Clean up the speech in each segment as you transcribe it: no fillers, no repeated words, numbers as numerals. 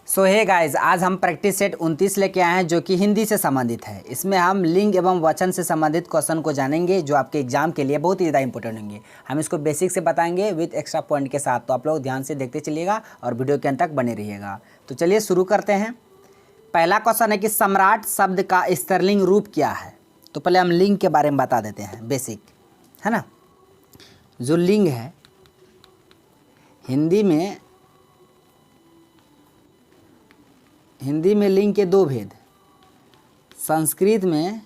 सो hey guys, आज हम practice set 29 लेके आए हैं जो कि हिंदी से संबंधित है। इसमें हम लिंग एवं वचन से संबंधित क्वेश्चन को जानेंगे जो आपके एग्जाम के लिए बहुत ही ज़्यादा इंपॉर्टेंट होंगे। हम इसको बेसिक से बताएंगे विद एक्स्ट्रा पॉइंट के साथ, तो आप लोग ध्यान से देखते चलिएगा और वीडियो के अंत तक बने रहिएगा। तो चलिए शुरू करते हैं। पहला क्वेश्चन है कि सम्राट शब्द का स्त्रीलिंग रूप क्या है। तो पहले हम लिंग के बारे में बता देते हैं, बेसिक है ना। जो लिंग है हिंदी में लिंग के 2 भेद, संस्कृत में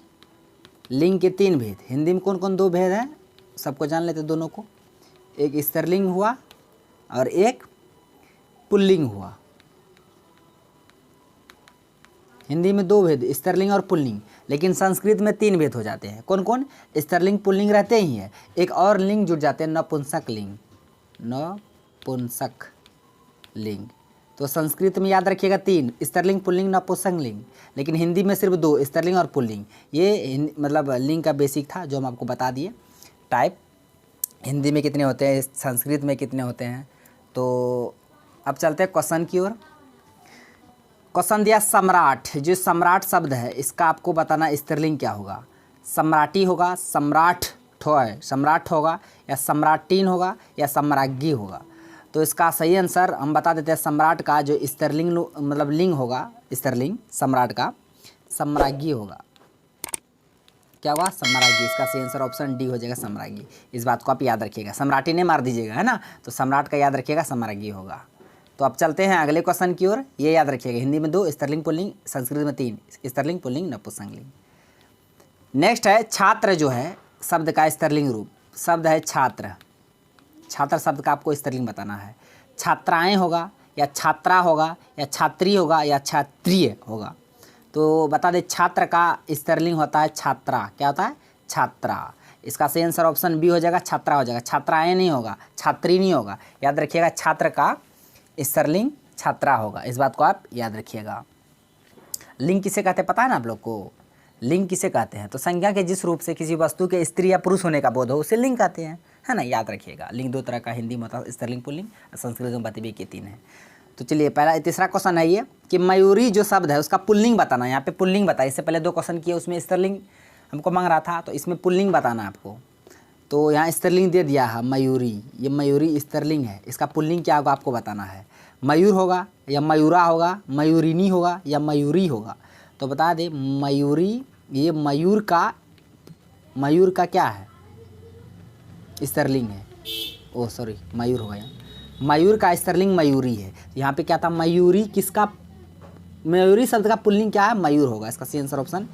लिंग के 3 भेद। हिंदी में कौन कौन 2 भेद हैं सबको जान लेते दोनों को। एक स्त्रीलिंग हुआ और एक पुल्लिंग हुआ। हिंदी में 2 भेद, स्त्रीलिंग और पुल्लिंग, लेकिन संस्कृत में 3 भेद हो जाते हैं। कौन कौन? स्त्रीलिंग पुल्लिंग रहते ही हैं, एक और लिंग जुड़ जाते हैं, नपुंसक लिंग। नपुंसक लिंग। तो संस्कृत में याद रखिएगा 3, स्त्रीलिंग पुल्लिंग नपुंसक लिंग, लेकिन हिंदी में सिर्फ 2, स्त्रीलिंग और पुल्लिंग। ये मतलब लिंग का बेसिक था जो हम आपको बता दिए। टाइप हिंदी में कितने होते हैं, संस्कृत में कितने होते हैं। तो अब चलते हैं क्वेश्चन की ओर। क्वेश्चन दिया सम्राट। जो सम्राट शब्द है इसका आपको बताना स्त्रीलिंग क्या होगा। सम्राटी होगा, सम्राट सम्राट होगा, या सम्राटीन होगा, या सम्राज्ञी होगा। तो इसका सही आंसर हम बता देते हैं, सम्राट का जो स्त्रीलिंग मतलब लिंग होगा, स्त्रीलिंग सम्राट का सम्राज्ञी होगा। क्या होगा? सम्राज्ञी। इसका सही आंसर ऑप्शन डी हो जाएगा, सम्राज्ञी। इस बात को आप याद रखिएगा, सम्राटी ने मार दीजिएगा, है ना। तो सम्राट का याद रखिएगा, सम्राज्ञी होगा। तो अब चलते हैं अगले क्वेश्चन की ओर। ये याद रखिएगा, हिंदी में 2, स्त्रीलिंग पुल्लिंग, संस्कृत में 3, स्त्रीलिंग पुल्लिंग नपुंसक लिंग। नेक्स्ट है छात्र। जो है शब्द का स्त्रीलिंग रूप, शब्द है छात्र। छात्र शब्द का आपको स्त्रीलिंग बताना है। छात्राएं होगा, या छात्रा होगा, या छात्री होगा, या छात्रीय होगा। तो बता दें, छात्र का स्त्रीलिंग होता है छात्रा। क्या होता है? छात्रा। इसका सही आंसर ऑप्शन बी हो जाएगा, छात्रा हो जाएगा। छात्राएं नहीं होगा, छात्री नहीं होगा। याद रखिएगा, छात्र का स्त्रीलिंग छात्रा होगा। इस बात को आप याद रखिएगा। लिंग किसे कहते हैं पता है ना आप लोग को? लिंग किसे कहते हैं? तो संज्ञा के जिस रूप से किसी वस्तु के स्त्री या पुरुष होने का बोध हो उसे लिंग कहते हैं, है ना। याद रखिएगा, लिंग 2 तरह का, हिंदी में होता है स्त्रीलिंग पुल्लिंग, संस्कृत में बताइए कि 3 है। तो चलिए तीसरा क्वेश्चन है ये कि मयूरी जो शब्द है उसका पुल्लिंग बताना। यहाँ पे पुल्लिंग बताइए। इससे पहले 2 क्वेश्चन किए, उसमें स्त्रीलिंग हमको मांग रहा था, तो इसमें पुल्लिंग बताना है आपको। तो यहाँ स्त्रीलिंग दे दिया है मयूरी। ये मयूरी स्त्रीलिंग है, इसका पुल्लिंग क्या होगा आपको बताना है। मयूर होगा, या मयूरा होगा, मयूरिनी होगा, या मयूरी होगा। तो बता दें, मयूरी, ये मयूर का क्या है? स्त्रीलिंग है। ओ सॉरी, मयूर होगा यहाँ। मयूर का स्त्रीलिंग मयूरी है। यहाँ पे क्या था? मयूरी किसका? मयूरी शब्द का पुल्लिंग क्या है? मयूर होगा। इसका सही आंसर ऑप्शन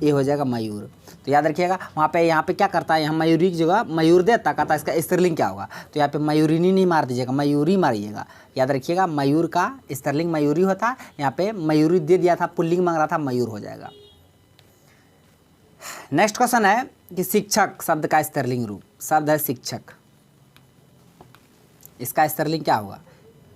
ए हो जाएगा, मयूर। तो याद रखिएगा, वहाँ पे यहाँ पे क्या करता है, यहाँ मयूरी की जगह मयूर देता, कहता है इसका स्त्रीलिंग क्या होगा। तो यहाँ पे मयूरिनी नहीं मार दीजिएगा, मयूरी मारिएगा। याद रखिएगा, मयूर का स्त्रीलिंग मयूरी होता है। यहाँ पे मयूरी दे दिया था, पुल्लिंग मांग रहा था, मयूर हो जाएगा। नेक्स्ट क्वेश्चन है कि शिक्षक शब्द का स्त्रीलिंग रूप। शब्द है शिक्षक, इसका स्त्रीलिंग क्या होगा?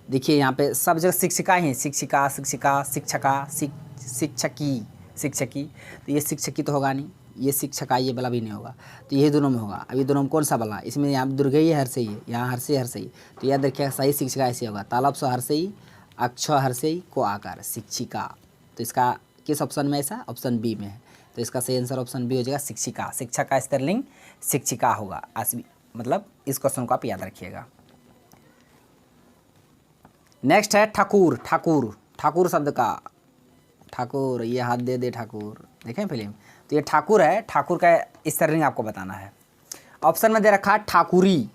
देखिए यहाँ पे सब जगह शिक्षिका ही, शिक्षिका, शिक्षिका, शिक्षका, शिक्षकी, शिक्षकी। तो ये शिक्षकी तो होगा नहीं, ये शिक्षका, ये वाला भी नहीं होगा। तो ये दोनों में होगा। अभी दोनों में कौन सा वाला? इसमें यहाँ दुर्गई हर्षई है, यहाँ हर्षई। तो याद रखिएगा, सही शिक्षिका ऐसे होगा, तालब सो हर्षई, अक्ष हर्षई को आकार, शिक्षिका। तो इसका किस ऑप्शन में ऐसा? ऑप्शन बी में है। तो इसका सही आंसर ऑप्शन बी हो जाएगा, शिक्षिका। शिक्षक का स्त्रीलिंग शिक्षिका होगा। मतलब इस क्वेश्चन को आप याद रखिएगा। नेक्स्ट है ठाकुर। ठाकुर शब्द का, ठाकुर, ये हाथ दे दे ठाकुर, देखें फिल्म। तो ये ठाकुर है, ठाकुर का स्त्रीलिंग आपको बताना है। ऑप्शन में दे रखा है ठाकुरी,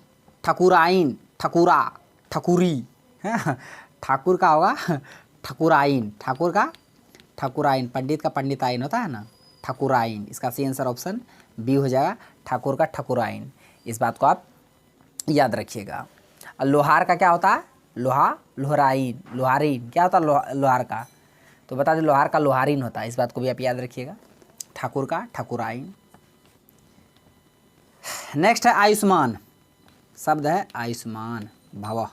ठाकुराइन, ठकुरा, ठकुरी, है। ठाकुर का होगा ठकुराइन, ठाकुर का ठकुराइन, पंडित का पंडिताइन होता है ना, ठकुराइन। इसका सही आंसर ऑप्शन बी हो जाएगा, ठाकुर का ठकुराइन। इस बात को आप याद रखिएगा। और लोहार का क्या होता है? लोहाराइन, लोहारीन। क्या होता है लोहार का? तो बता दें, लोहार का लोहारीन होता है। इस बात को भी आप याद रखिएगा, ठाकुर का ठकुराइन। नेक्स्ट है आयुष्मान। शब्द है आयुष्मान भव।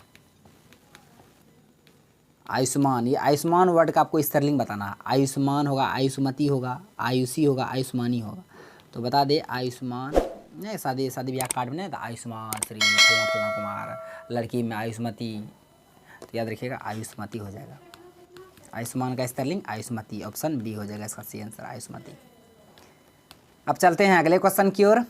आयुष्मान, ये आयुष्मान वर्ड का आपको स्त्रीलिंग बताना है। आयुष्मान होगा, आयुष्मती होगा, आयुषी होगा, आयुष्मानी होगा। तो बता दे, आयुष्मान नहीं, शादी ब्याह कार्ड में नहीं था, आयुष्मान श्री फला कुमार, लड़की में आयुष्मती। तो याद रखिएगा, आयुष्मती हो जाएगा। आयुष्मान का स्पेलिंग आयुष्मती, ऑप्शन बी हो जाएगा इसका सही आंसर आयुष्मती। अब चलते हैं अगले क्वेश्चन की ओर।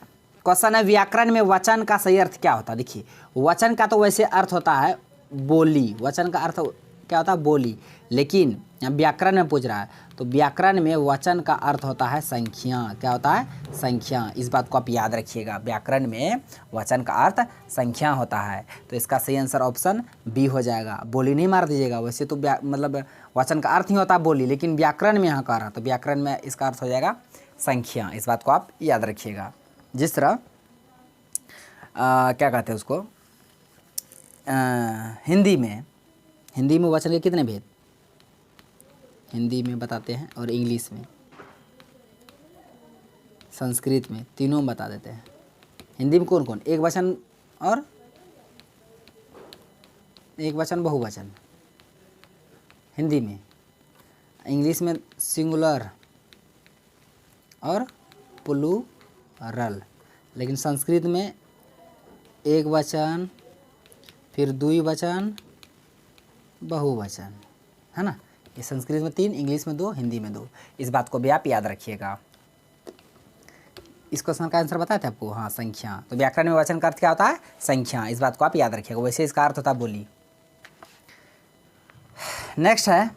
क्वेश्चन है व्याकरण में वचन का सही अर्थ क्या होता है। देखिए वचन का तो वैसे अर्थ होता है बोली, वचन का अर्थ क्या होता है बोली, लेकिन यहाँ व्याकरण में पूछ रहा है तो व्याकरण में वचन का अर्थ होता है संख्या। क्या होता है संख्या, इस बात को आप याद रखिएगा, व्याकरण में वचन का अर्थ संख्या होता है। तो इसका सही आंसर ऑप्शन बी हो जाएगा। बोली नहीं मार दीजिएगा, वैसे तो मतलब वचन का अर्थ ही होता है बोली, लेकिन व्याकरण में यहाँ का रहा तो व्याकरण में इसका अर्थ हो जाएगा संख्या, इस बात को आप याद रखिएगा। जिस तरह क्या कहते हैं उसको हिंदी में वचन के कितने भेद हिंदी में बताते हैं और इंग्लिश में, संस्कृत में, तीनों बता देते हैं। हिंदी में कौन कौन, एक वचन और एक वचन बहुवचन हिंदी में, इंग्लिश में सिंगुलर और प्लूरल, लेकिन संस्कृत में एक वचन, फिर द्विवचन, बहुवचन, है ना। ये संस्कृत में 3, इंग्लिश में 2, हिंदी में 2, इस बात को भी आप याद रखिएगा। इस क्वेश्चन का आंसर बताए थे आपको, हाँ संख्या। तो व्याकरण में वचन का अर्थ क्या होता है संख्या, इस बात को आप याद रखिएगा, वैसे इसका अर्थ होता है बोली। नेक्स्ट है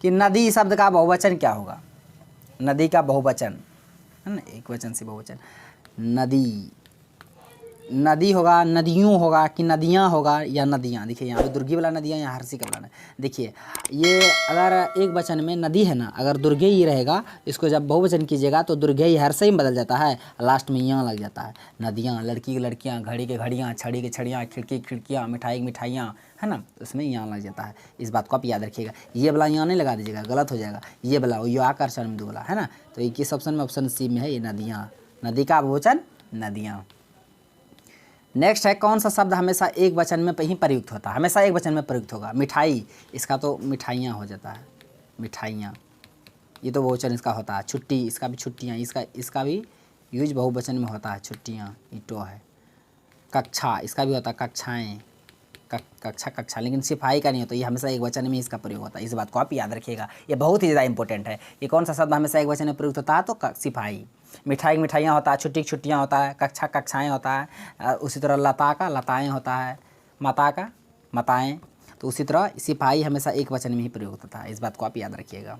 कि नदी शब्द का बहुवचन क्या होगा। नदी का बहुवचन है ना, एक वचन से बहुवचन, नदी, नदी होगा, नदियों होगा कि नदियाँ होगा या नदियाँ। देखिए यहाँ पे दुर्गी वाला नदियाँ, यहाँ हर्षी का वाला। देखिए ये अगर एक वचन में नदी है ना, अगर दुर्गे ही रहेगा, इसको जब बहुवचन कीजिएगा तो दुर्गे ही हर्ष ही बदल जाता है, लास्ट में यहाँ लग जाता है। नदियाँ, लड़की की लड़कियाँ, घड़ी के घड़ियाँ, छड़ी के छड़ियाँ, खिड़की की खिड़कियाँ, मिठाई की मिठाइयाँ, है ना, उसमें यहाँ लग जाता है। इस बात को आप याद रखिएगा। ये वाला यहाँ नहीं लगा दीजिएगा, गलत हो जाएगा। ये वाला यो आकर्षण में वाला है ना, तो एक किस ऑप्शन में, ऑप्शन सी में है ये नदियाँ, नदी का बहुवचन नदियाँ। नेक्स्ट है कौन सा शब्द हमेशा एक वचन में ही प्रयुक्त होता है, हमेशा एक वचन में प्रयुक्त होगा। मिठाई, इसका तो मिठाइयाँ हो जाता है, मिठाइयाँ, ये तो बहुवचन इसका होता है। छुट्टी, इसका भी छुट्टियाँ, इसका भी यूज बहुवचन में होता है, छुट्टियाँ, ईटो है। कक्षा, इसका भी होता है कक्षाएँ, कक्षा, लेकिन सिपाही का नहीं होता, ये हमेशा एक वचन में इसका प्रयोग होता है। इस बात को आप याद रखिएगा, ये बहुत ही ज़्यादा इंपॉर्टेंट है कि कौन सा शब्द हमेशा एक वचन में प्रयुक्त होता है, तो सिपाही। मिठाई मिठाइयाँ होता है, छुट्टी छुट्टियाँ होता है, कक्षा कक्षाएँ होता है, उसी तरह लता का लताएँ होता है, माता का माताएँ, तो उसी तरह सिपाही हमेशा एक वचन में ही प्रयोग होता है। इस बात को आप याद रखिएगा।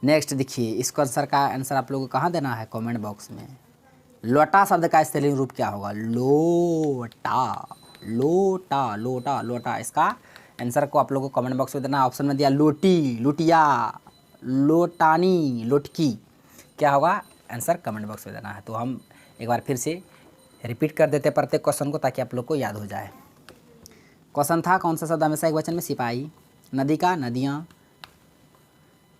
नेक्स्ट देखिए, इस आंसर का आंसर आप लोगों को कहाँ देना है, कमेंट बॉक्स में। लोटा शब्द का स्त्रीलिंग रूप क्या होगा, लोटा, लोटा, लोटा, लोटा, इसका आंसर को आप लोगों को कमेंट बॉक्स में देना। ऑप्शन में दिया लोटी, लुटिया, लोटानी, लोटकी, क्या होगा आंसर कमेंट बॉक्स में देना है। तो हम एक बार फिर से रिपीट कर देते प्रत्येक क्वेश्चन को, ताकि आप लोग को याद हो जाए। क्वेश्चन था कौन सा शब्द हमेशा एक वचन में, सिपाही। नदी का नदियाँ।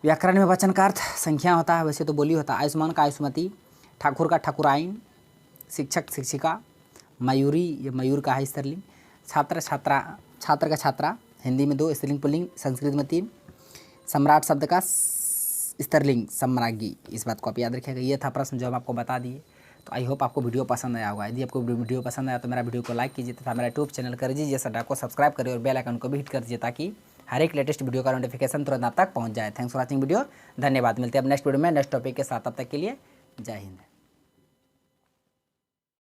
व्याकरण में वचन का अर्थ संख्या होता है, वैसे तो बोली होता है। आयुष्मान का आयुष्मती। ठाकुर का ठाकुराइन। शिक्षक शिक्षिका। मयूरी, ये मयूर का है स्त्रीलिंग। छात्र छात्रा, छात्र का छात्रा, हिंदी में 2 स्त्रीलिंग पुल्लिंग, संस्कृत में 3। सम्राट शब्द का स्त्रीलिंग सम्राज्ञी, इस बात को आप याद रखिएगा। ये था प्रश्न जो हम आपको बता दिए। तो आई होप आपको वीडियो पसंद आया होगा। यदि आपको वीडियो पसंद आया तो मेरा वीडियो को लाइक कीजिए तथा मेरा यूट्यूब चैनल कर दीजिए सड्डा को सब्सक्राइब करिए और बेल आइकन को भी हिट कर दीजिए, ताकि हर एक लेटेस्ट वीडियो का नोटिफिकेशन तुरंत आप तक पहुँच जाए। थैंक्स फॉर वॉचिंग वीडियो, धन्यवाद। मिलते हैं अब नेक्स्ट वीडियो में नेक्स्ट टॉपिक के साथ, तब तक के लिए जय हिंद।